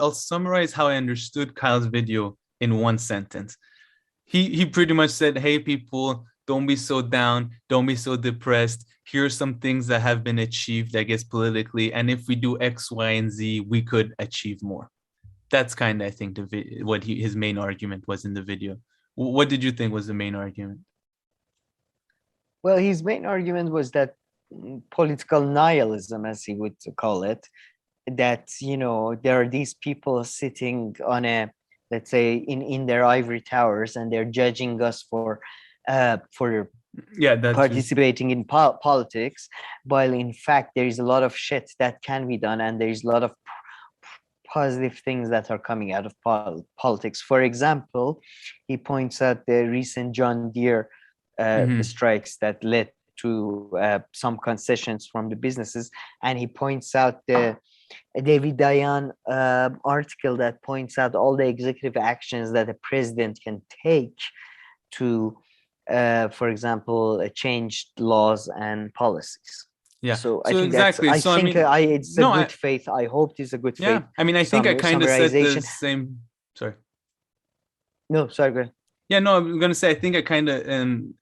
I'll summarize how I understood Kyle's video in one sentence. He pretty much said, "Hey people, don't be so down, don't be so depressed. Here are some things that have been achieved, I guess, politically, and if we do X, Y, and Z, we could achieve more." That's kind of, I think, what his main argument was in the video. What did you think was the main argument? Well, his main argument was that political nihilism, as he would call it, that, you know, there are these people sitting on a, let's say, in their ivory towers, and they're judging us for Yeah, that too. participating in politics, while in fact there is a lot of shit that can be done, and there's a lot of positive things that are coming out of politics. For example, he points out the recent John Deere strikes that led to some concessions from the businesses, and he points out the David Dayan article that points out all the executive actions that a president can take to, for example, change laws and policies. Yeah. So I So think that's, exactly. I So I think mean, it's a no, good faith. I hope it's a good yeah. faith. I mean, I think I kind of said the Summarization. same. Sorry. No, sorry, go ahead. Yeah, no, I'm gonna say I think I kind of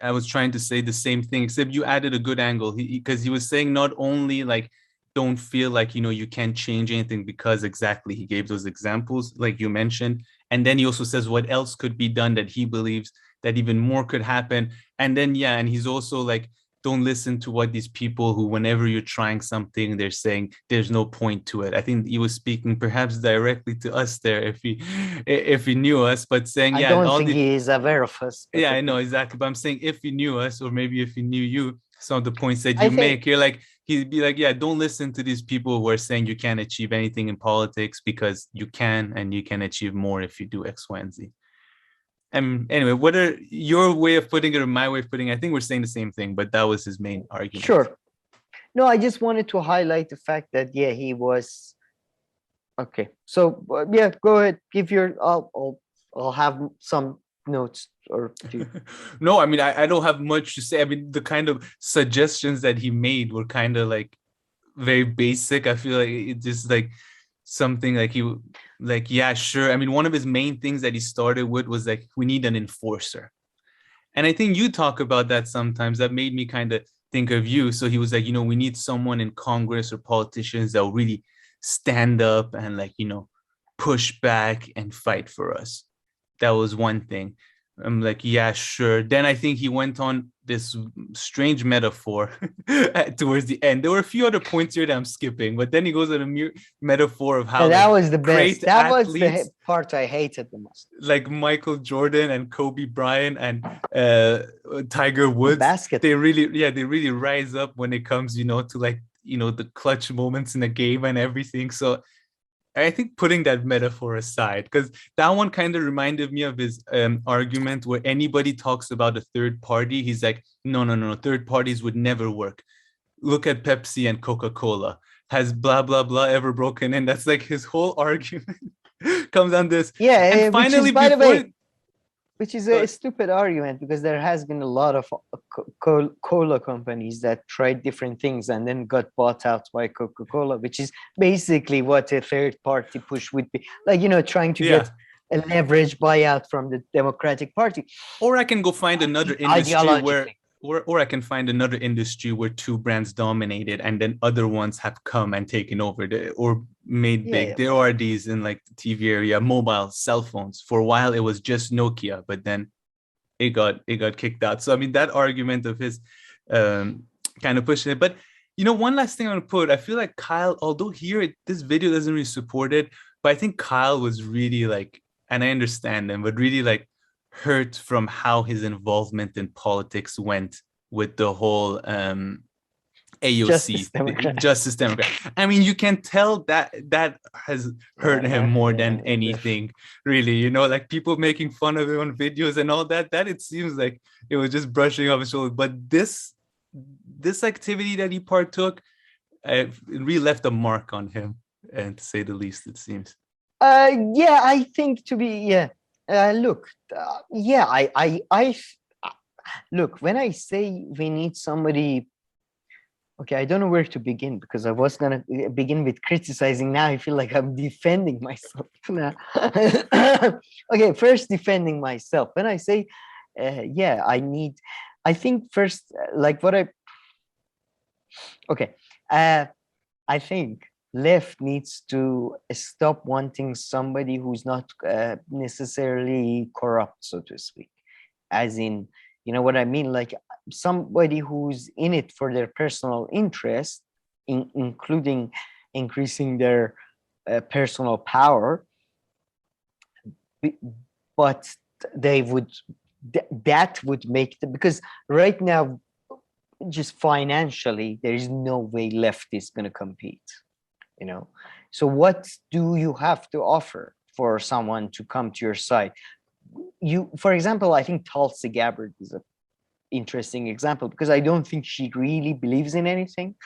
I was trying to say the same thing, except you added a good angle. Because he was saying not only like don't feel like you can't change anything, because exactly he gave those examples like you mentioned, and then he also says what else could be done that he believes that even more could happen, and then yeah, and he's also like don't listen to what these people who whenever you're trying something they're saying there's no point to it. I think he was speaking perhaps directly to us there if he knew us, but saying I yeah don't all think the he is aware of us. But yeah, I okay. know exactly. But I'm saying if he knew us, or maybe if he knew you, some of the points that I you think make, you're like, he'd be like, yeah, don't listen to these people who are saying you can't achieve anything in politics, because you can, and you can achieve more if you do X, Y, and Z. And anyway, what are your way of putting it or my way of putting it? I think we're saying the same thing, but that was his main argument. sure. No, I just wanted to highlight the fact that yeah, he was okay. So yeah, go ahead. Give your. I'll have some notes or two. No, I mean, I don't have much to say. I mean, the kind of suggestions that he made were kind of like very basic. I feel like it's just like something like like, yeah, sure. I mean, one of his main things that he started with was like, we need an enforcer. And I think you talk about that sometimes. That made me kind of think of you. So he was like, we need someone in Congress or politicians that will really stand up and like, push back and fight for us. That was one thing. I'm like, yeah, sure. Then I think he went on this strange metaphor towards the end. There were a few other points here that I'm skipping, but then he goes on a metaphor of how Yeah, that like was the great best. That was the athletes part I hated the most. like Michael Jordan and Kobe Bryant and Tiger Woods, Basketball. they really rise up when it comes, to like, the clutch moments in the game and everything. So I think putting that metaphor aside, because that one kind of reminded me of his argument where anybody talks about a third party, he's like, no, no, no, third parties would never work. Look at Pepsi and Coca-Cola. Has blah, blah, blah ever broken in? That's like his whole argument comes on this. And Yeah, which is, finally, by the before... way, which is a stupid argument, because there has been a lot of cola companies that tried different things and then got bought out by Coca-Cola, which is basically what a third party push would be. Like, trying to get a leverage buyout from the Democratic Party. Or I can go find another industry or I can find another industry where two brands dominated and then other ones have come and taken over or made big. There are these in like the TV area, mobile cell phones. For a while it was just Nokia, but then it got kicked out. So I mean, that argument of his kind of pushing it. But one last thing I want to put, I feel like Kyle, although here this video doesn't really support it, but I think Kyle was really like, and I understand him, but really like hurt from how his involvement in politics went with the whole AOC, Justice Democrat. I mean, you can tell that has hurt him more than anything, really. Like people making fun of him on videos and all that it seems like it was just brushing off his shoulder. But this activity that he partook, it really left a mark on him, and to say the least, it seems. Yeah, I think look, I look, when I say we need somebody Okay, I don't know where to begin because I was gonna begin with criticizing. Now I feel like I'm defending myself now. Okay, first defending myself. When I say, yeah, I think first, like what I, okay, uh, I think left needs to stop wanting somebody who's not necessarily corrupt, so to speak. As in, you know what I mean? Like somebody who's in it for their personal interest, including increasing their personal power, but they would that would make them, because right now just financially there is no way left is going to compete, you know. So what do you have to offer for someone to come to your side? You, for example, I think Tulsi Gabbard is a interesting example because I don't think she really believes in anything.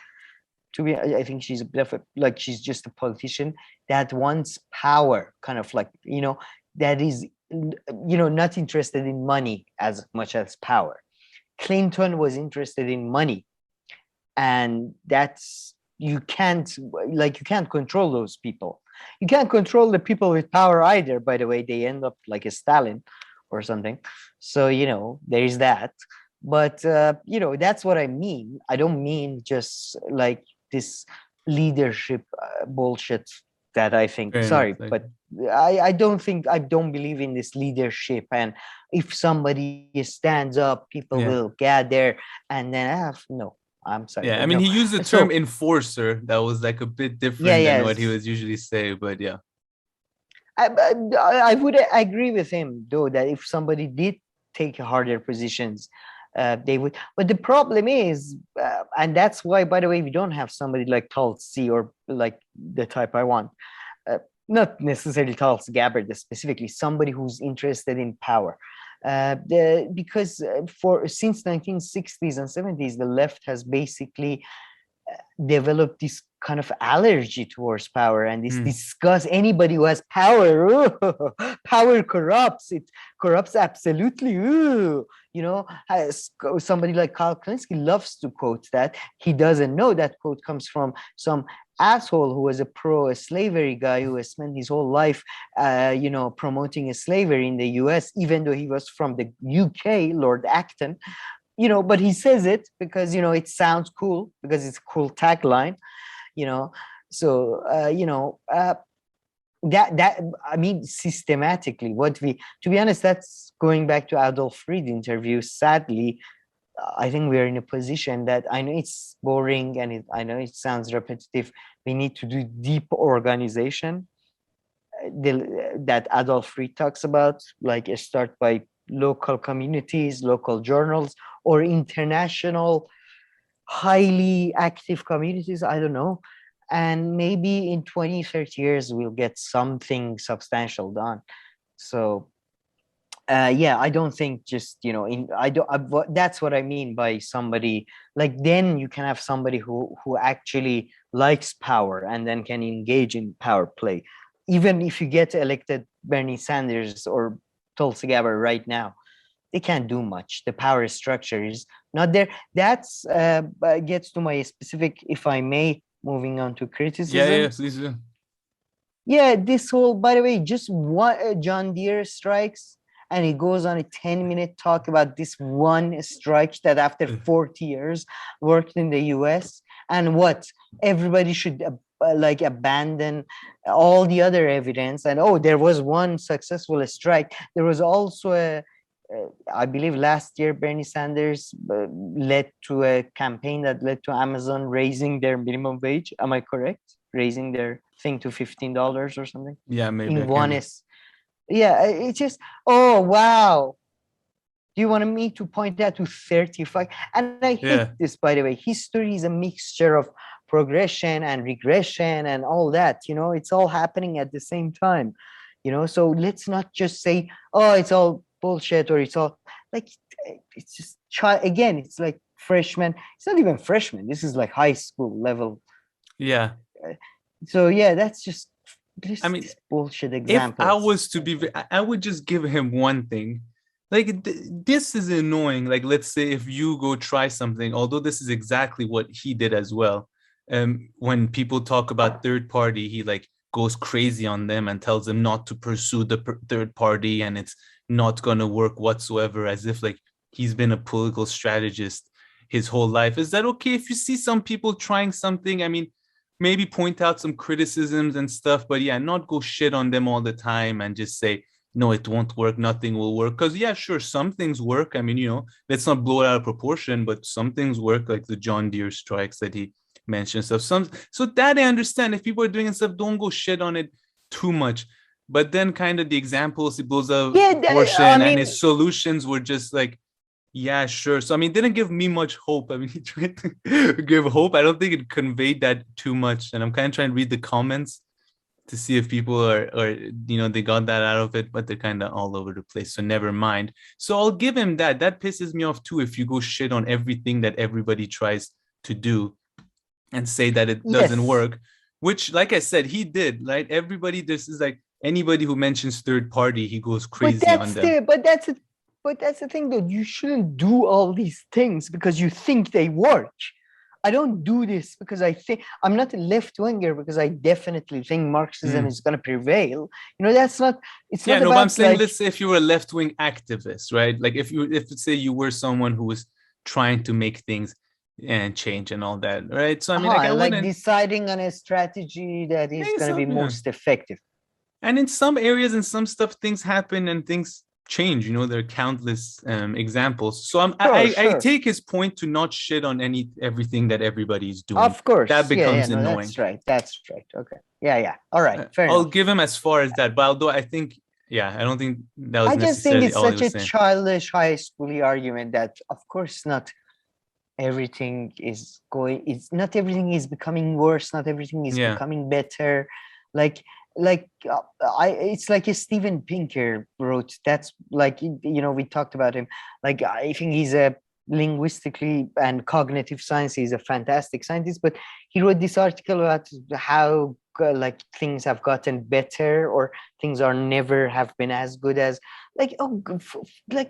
To be, I think she's a bit of a, like she's just a politician that wants power, kind of like, you know, that is, you know, not interested in money as much as power. Clinton was interested in money, and that's, you can't, like you can't control those people. You can't control the people with power either, by the way. They end up like a Stalin or something. So, you know, there is that. But you know, that's what I mean. I don't mean just like this leadership bullshit that I think, Fair enough. sorry, Like, but I don't think, I don't believe in this leadership. And if somebody stands up, people yeah. will gather, and then no, I'm sorry, Yeah. I but mean, no. he used the term So enforcer that was like a bit yeah, different than what he yes, was usually say, but yeah. I would agree with him though that if somebody did take harder positions, they would. But the problem is, and that's why, by the way, we don't have somebody like Tulsi or like the type I want. Uh, Not necessarily Tulsi Gabbard specifically, somebody who's interested in power. Because for since 1960s and 70s, the left has basically develop this kind of allergy towards power and this Hmm. disgust. Anybody who has power, power corrupts. It corrupts absolutely. You know, somebody like Kyle Kulinski loves to quote that. He doesn't know that quote comes from some asshole who was a pro-slavery guy who has spent his whole life, you know, promoting slavery in the U.S., even though he was from the UK, Lord Acton. You know, but he says it because, you know, it sounds cool, because it's a cool tagline, you know. So you know, that I mean, systematically, what we, to be honest, that's going back to Adolf Fried interview. Sadly, I think we're in a position that, I know it's boring and I know it sounds repetitive. We need to do deep organization, that Adolf Fried talks about, like start by local communities, local journals, or international highly active communities. I don't know. And maybe in 20, 30 years, we'll get something substantial done. So yeah, I don't think just, you know, in I don't that's what I mean by somebody like, then you can have somebody who actually likes power and then can engage in power play. Even if you get elected Bernie Sanders or Tulsi Gabbard right now, they can't do much. The power structure is not there. That's gets to my specific, if I may, moving on to Yeah, yeah, criticism. please do. Yeah, this whole, by the way, just one John Deere strikes, and he goes on a 10-minute talk about this one strike that after 40 years worked in the US, and what everybody should like abandon all the other evidence. And oh, there was one successful strike. There was also I believe last year Bernie Sanders led to a campaign that led to Amazon raising their minimum wage. Am I correct? Raising their thing to $15 or something Yeah, maybe I in can't one remember. is, yeah, it's just, oh wow. Do you want me to point that to 35? And I hate Yeah. this, by the way. History is a mixture of progression and regression and all that. You know, it's all happening at the same time. You know, so let's not just say, oh, it's all bullshit, or it's all like, it's just again, it's like freshman. It's not even freshman. This is like high school level. Yeah. Uh, So yeah, that's just I this mean, bullshit if I examples. was to be, I would just give him one thing, like this is annoying. Like, let's say if you go try something, although this is exactly what he did as well. When people talk about third party, he like goes crazy on them and tells them not to pursue the third party, and it's not gonna work whatsoever, as if like he's been a political strategist his whole life. Is that okay if you see some people trying something? I mean, maybe point out some criticisms and stuff, but yeah, not go shit on them all the time and just say, no, it won't work, nothing will work. Because yeah, sure, some things work. I mean, let's not blow it out of proportion, but some things work, like the John Deere strikes that he mentioned stuff. So that I understand. If people are doing stuff, don't go shit on it too much. But then kind of the examples he blows out of proportion, and his solutions were just like, yeah, sure. So I mean, it didn't give me much hope. I mean, he tried to give hope. I don't think it conveyed that too much. And I'm kind of trying to read the comments to see if people are they got that out of it, but they're kind of all over the place. So never mind. So I'll give him that. That pisses me off too, if you go shit on everything that everybody tries to do and say that it doesn't work, which, like I said, he did. Right? Everybody, this is like anybody who mentions third party, he goes crazy on them. But that's the thing, though. You shouldn't do all these things because you think they work. I don't do this because I think I'm not a left-winger, because I definitely think Marxism is going to prevail. That's not. It's not. Yeah, no, about, but I'm saying, let's say if you were a left-wing activist, right? Like if say you were someone who was trying to make things and change and all that, right? So I mean, I like deciding on a strategy that is going to be most effective. And in some areas and some stuff, things happen and things change. There are countless examples. So I take his point to not shit on everything that everybody's doing. Of course, that becomes annoying. That's right. Okay, yeah. All right, fair I'll enough. give him as far as that. But although I think, I don't think that was. I just think it's such a childish, high schooly argument that, of course, not everything is going. It's not everything is becoming worse. Not everything is becoming better. It's like a Steven Pinker wrote. That's like, we talked about him. Like, I think he's a linguistically and cognitive science. He's a fantastic scientist, but he wrote this article about how things have gotten better, or things are never have been as good as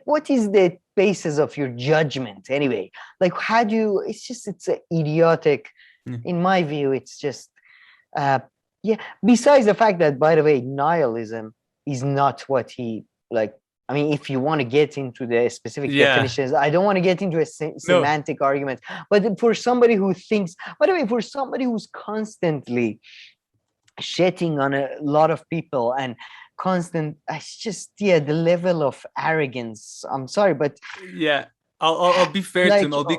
what is the basis of your judgment anyway? Like, how do you? It's idiotic. In my view, it's just. Besides the fact that, by the way, nihilism is not what he like. I mean, if you want to get into the specific definitions, I don't want to get into a semantic argument. But for somebody who thinks, by the way, for somebody who's constantly shitting on a lot of people and it's just the level of arrogance. I'm sorry, but I'll be fair to him. I'll be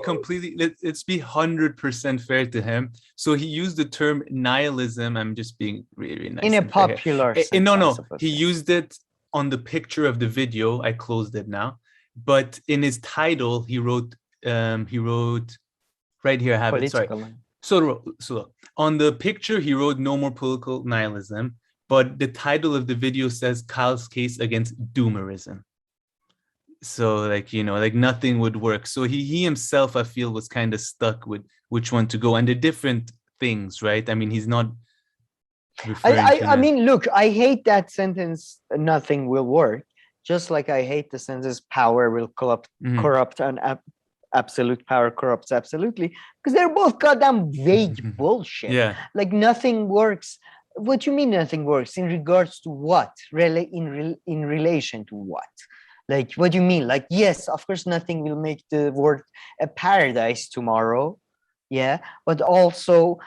let's be 100% fair to him. So he used the term nihilism. I'm just being really, really nice. In a popular sense. No. He used it on the picture of the video. I closed it now. But in his title, he wrote right here, I have it. Sorry. So look, on the picture, he wrote no more political nihilism. But the title of the video says Kyle's case against doomerism. So nothing would work. So he himself, I feel, was kind of stuck with which one to go, and the different things, right? I mean, he's not. I mean, look, I hate that sentence. Nothing will work. Just like I hate the sentence power will corrupt, and absolute power corrupts absolutely, because they're both goddamn vague bullshit. Yeah. Like, nothing works. What do you mean nothing works? In regards to what? In relation to what? Like, what do you mean? Like, yes, of course, nothing will make the world a paradise tomorrow. Yeah. But also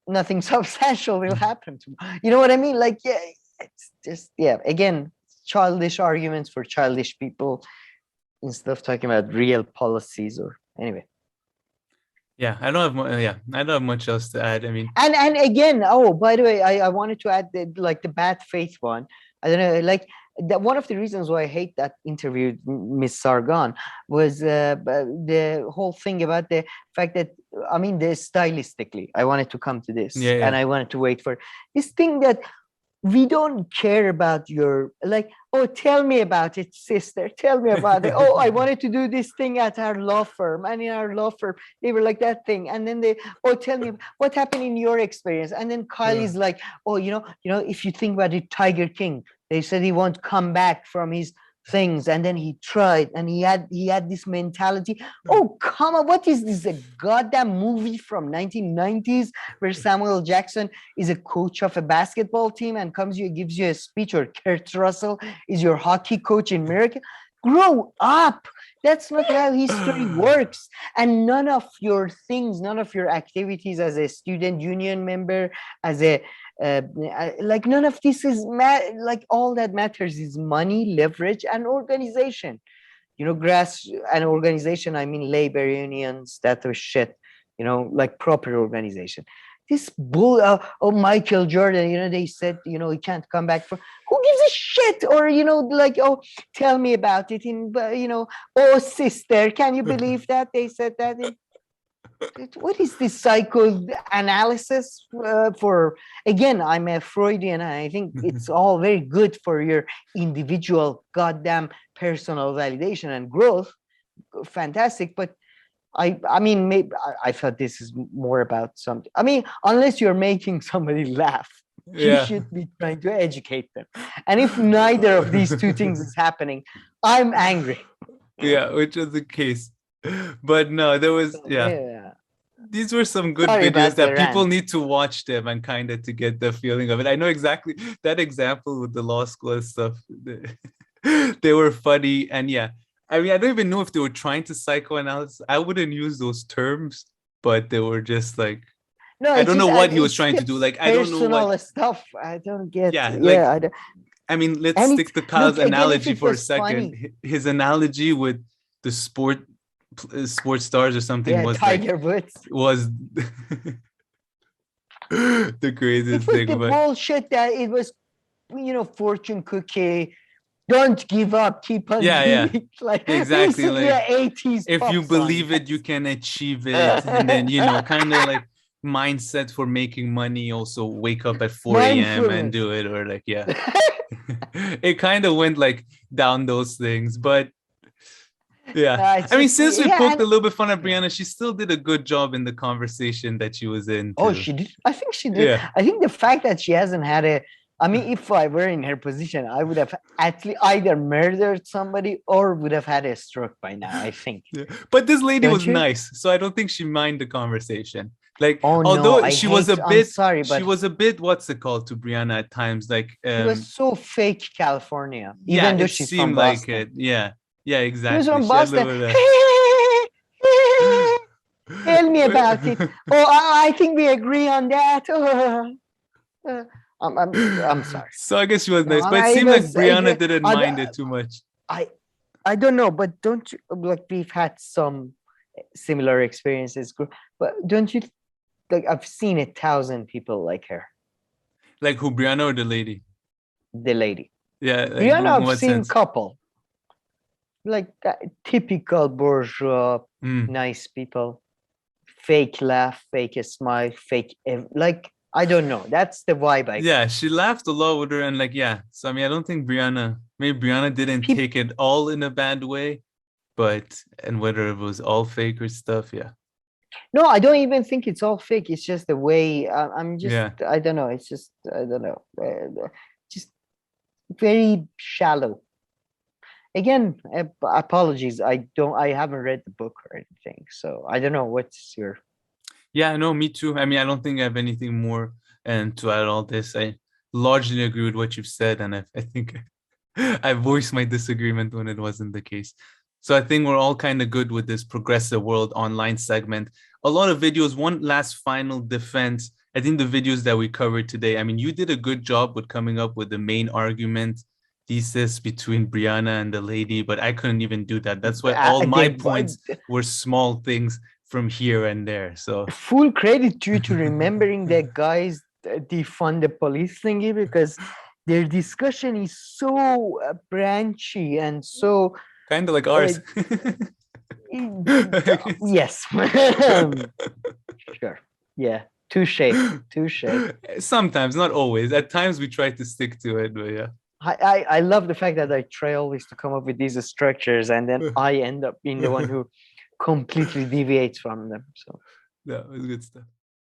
nothing substantial will happen tomorrow. You know what I mean? Like, it's just, again, childish arguments for childish people instead of talking about real policies or anyway. I don't have much else to add. I mean, and again, by the way, I wanted to add the bad faith one. I don't know, that one of the reasons why I hate that interview, Miss Sargon, was the whole thing about the fact that, I mean, stylistically, I wanted to come to this, and I wanted to wait for this thing that we don't care about your, tell me about it, sister, tell me about it. I wanted to do this thing at our law firm, and in our law firm, they were like that thing. And then tell me what happened in your experience. And then Kyle is like, if you think about it, Tiger King, they said he won't come back from his things, and then he tried, and he had this mentality. Oh, come on, what is this, a goddamn movie from 1990s where Samuel Jackson is a coach of a basketball team and gives you a speech, or Kurt Russell is your hockey coach in America? Grow up. That's not how history works. And none of your things, none of your activities as a student union member, as a like, none of this is like, all that matters is money, leverage, and organization. And organization, I mean labor unions, that was shit. Like proper organization. This bull. Oh, Michael Jordan. They said he can't come back from. Who gives a shit? Or like, oh, tell me about it. Oh, sister, can you believe that they said that? What is this psychoanalysis for? Again, I'm a Freudian, and I think it's all very good for your individual goddamn personal validation and growth. Fantastic, but I mean, maybe I thought this is more about something. I mean, unless you're making somebody laugh, you should be trying to educate them. And if neither of these two things is happening, I'm angry. Yeah, which was the case. But no, there was these were some good videos that people need to watch them and kind of to get the feeling of it. I know exactly that example with the law school and stuff. They were funny, and I mean, I don't even know if they were trying to psychoanalyze. I wouldn't use those terms, but they were just like, no, I don't know what he was trying to do. Like, I don't know what stuff. I don't get. I mean, let's stick to Kyle's analogy for a second. Funny. His analogy with the sports stars or something was Tiger Woods was the craziest thing. The bullshit that it was, fortune cookie. Don't give up. Keep on doing like exactly. Like 80s. If you believe it, you can achieve it. And then kind of like mindset for making money. Also, wake up at 4 a.m. and do it, or like it kind of went like down those things, but I mean, since we poked a little bit fun at Brianna, she still did a good job in the conversation that she was in. Oh, she did. I think she did. I think the fact that she hasn't had I mean, if I were in her position, I would have actually either murdered somebody or would have had a stroke by now, I think. But this lady was nice, so I don't think she minded the conversation. Like, although she was a bit, what's it called to Brianna at times? Like, it was so fake California, even though she's from Boston. Like it. Yeah, exactly. She was from Boston. Tell me about it. Oh, I think we agree on that. I'm sorry. So I guess she was nice, but it seemed like Brianna didn't mind it too much. I don't know, but don't you, like, we've had some similar experiences, but don't you, like, I've seen 1,000 people like her. Like who, Brianna or the lady? The lady. Yeah. Like, Brianna, I've seen couple. Like typical bourgeois, nice people. Fake laugh, fake smile, fake, like, I don't know. That's the vibe I get. She laughed a lot with her, and like, so I mean, I don't think maybe Brianna didn't take it all in a bad way, and whether it was all fake or stuff, No, I don't even think it's all fake. It's just the way I'm just, I don't know. It's just, I don't know. Just very shallow. Again, apologies. I haven't read the book or anything, so I don't know. What's your... Yeah, no, me too. I mean, I don't think I have anything more to add all this. I largely agree with what you've said, and I think I voiced my disagreement when it wasn't the case. So I think we're all kind of good with this Progressive World online segment. A lot of videos. One last final defense. I think the videos that we covered today, I mean, you did a good job with coming up with the main argument thesis between Brianna and the lady, but I couldn't even do that. That's why all my points were small things from here and there. So full credit due to remembering that guys defund the police thingy, because their discussion is so branchy and so kind of like ours. Yes. Sure. Yeah. Touche. Sometimes, not always. At times we try to stick to it, but yeah. I love the fact that I try always to come up with these structures, and then I end up being the one who completely deviates from them. So yeah, it was good stuff.